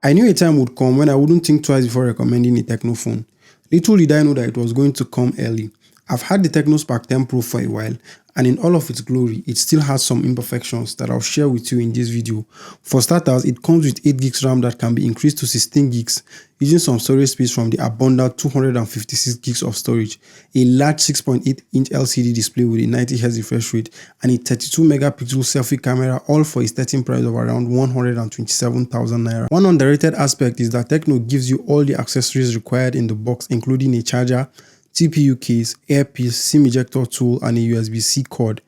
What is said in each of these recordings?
I knew a time would come when I wouldn't think twice before recommending a Tecno phone. Little did I know that it was going to come early. I've had the Tecno Spark 10 Pro for a while, and in all of its glory, it still has some imperfections that I'll share with you in this video. For starters, it comes with 8GB RAM that can be increased to 16GB using some storage space from the abundant 256GB of storage, a large 6.8-inch LCD display with a 90Hz refresh rate, and a 32-megapixel selfie camera, all for a starting price of around 127,000 naira. One underrated aspect is that Tecno gives you all the accessories required in the box, including a charger, CPU case, earpiece, SIM ejector tool, and a USB-C cord.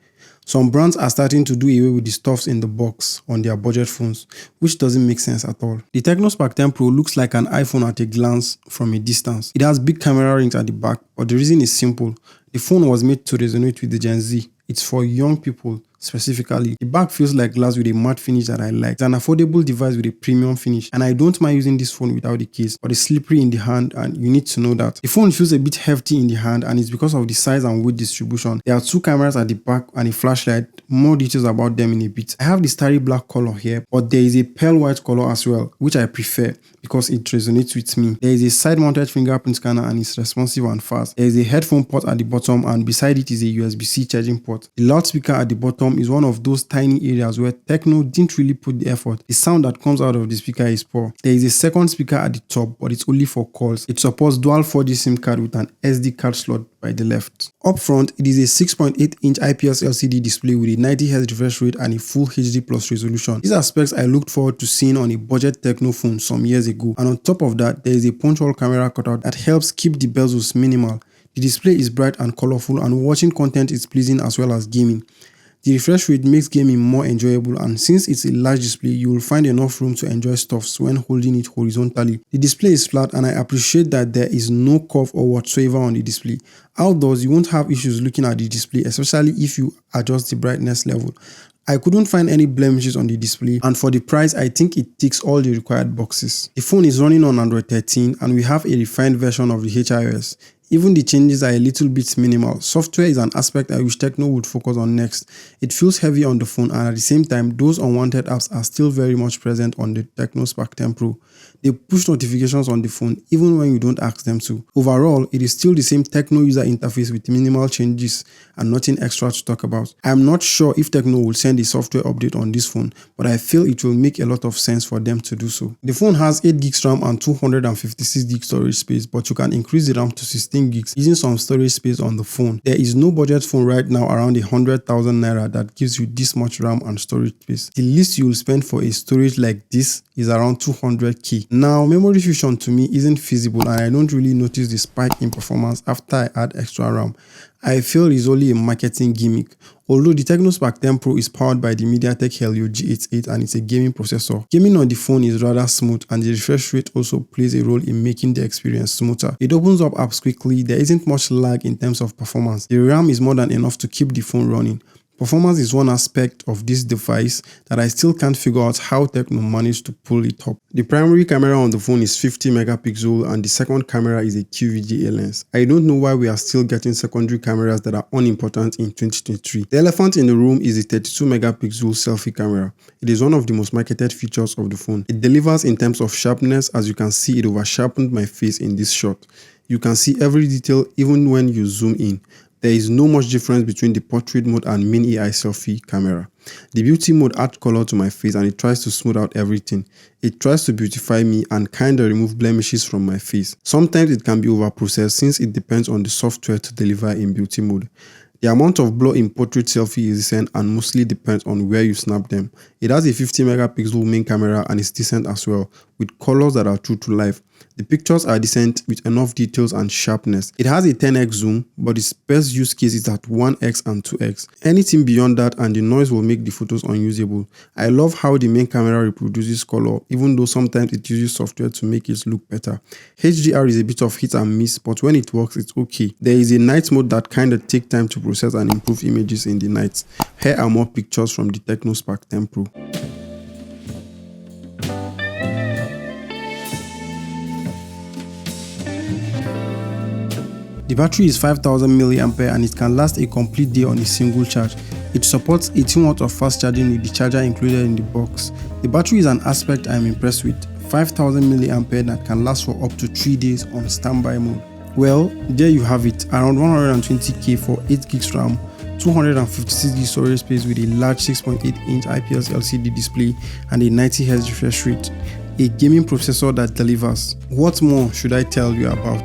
Some brands are starting to do away with the stuffs in the box on their budget phones, which doesn't make sense at all. The Tecno Spark 10 Pro looks like an iPhone at a glance from a distance. It has big camera rings at the back, but the reason is simple. The phone was made to resonate with the Gen Z. It's for young people specifically. The back feels like glass with a matte finish that I like. It's an affordable device with a premium finish, and I don't mind using this phone without the case, but it's slippery in the hand and you need to know that. The phone feels a bit hefty in the hand, and it's because of the size and weight distribution. There are two cameras at the back and a flashlight. More details about them in a bit. I have the starry black color here, but there is a pale white color as well, which I prefer because it resonates with me. There is a side-mounted fingerprint scanner and it's responsive and fast. There is a headphone port at the bottom, and beside it is a USB-C charging port. The loudspeaker at the bottom is one of those tiny areas where Tecno didn't really put the effort. The sound that comes out of the speaker is poor. There is a second speaker at the top, but it's only for calls. It supports dual 4G SIM card with an SD card slot by the left. Up front, it is a 6.8-inch IPS LCD display with a 90Hz refresh rate and a full HD plus resolution. These are specs I looked forward to seeing on a budget Tecno phone some years ago. And on top of that, there is a punch-hole camera cutout that helps keep the bezels minimal. The display is bright and colorful, and watching content is pleasing as well as gaming. The refresh rate makes gaming more enjoyable, and since it's a large display, you will find enough room to enjoy stuffs when holding it horizontally. The display is flat, and I appreciate that there is no curve or whatsoever on the display. Outdoors, you won't have issues looking at the display, especially if you adjust the brightness level. I couldn't find any blemishes on the display, and for the price, I think it ticks all the required boxes. The phone is running on Android 13, and we have a refined version of the HiOS. Even the changes are a little bit minimal. Software is an aspect I wish Tecno would focus on next. It feels heavy on the phone, and at the same time, those unwanted apps are still very much present on the Tecno Spark 10 Pro. They push notifications on the phone even when you don't ask them to. Overall, it is still the same Tecno user interface with minimal changes and nothing extra to talk about. I am not sure if Tecno will send a software update on this phone, but I feel it will make a lot of sense for them to do so. The phone has 8GB RAM and 256GB storage space, but you can increase the RAM to 16GB using some storage space on the phone. There is no budget phone right now around 100,000 naira that gives you this much RAM and storage space. The least you will spend for a storage like this is around 200k. Now, memory fusion to me isn't feasible, and I don't really notice the spike in performance after I add extra RAM. I feel it's only a marketing gimmick. Although the Tecno Spark 10 Pro is powered by the MediaTek Helio G88 and it's a gaming processor, gaming on the phone is rather smooth, and the refresh rate also plays a role in making the experience smoother. It opens up apps quickly, there isn't much lag in terms of performance. The RAM is more than enough to keep the phone running. Performance is one aspect of this device that I still can't figure out how Tecno managed to pull it up. The primary camera on the phone is 50 megapixel and the second camera is a QVGA lens. I don't know why we are still getting secondary cameras that are unimportant in 2023. The elephant in the room is the 32 megapixel selfie camera. It is one of the most marketed features of the phone. It delivers in terms of sharpness. As you can see, it over sharpened my face in this shot. You can see every detail even when you zoom in. There is no much difference between the portrait mode and main AI selfie camera. The beauty mode adds color to my face and it tries to smooth out everything. It tries to beautify me and kinda remove blemishes from my face. Sometimes it can be over-processed since it depends on the software to deliver in beauty mode. The amount of blur in portrait selfie is decent and mostly depends on where you snap them. It has a 50 megapixel main camera and is decent as well, with colors that are true to life. The pictures are decent with enough details and sharpness. It has a 10x zoom, but its best use case is at 1x and 2x. Anything beyond that and the noise will make the photos unusable. I love how the main camera reproduces color, even though sometimes it uses software to make it look better. HDR is a bit of hit and miss, but when it works, it's okay. There is a night mode that kinda takes time to process and improve images in the night. Here are more pictures from the Tecno Spark 10 Pro. The battery is 5000 mAh and it can last a complete day on a single charge. It supports 18 watts of fast charging with the charger included in the box. The battery is an aspect I am impressed with. 5000 mAh that can last for up to 3 days on standby mode. Well, there you have it, around 120k for 8GB RAM, 256GB storage space with a large 6.8-inch IPS LCD display and a 90Hz refresh rate. A gaming processor that delivers. What more should I tell you about?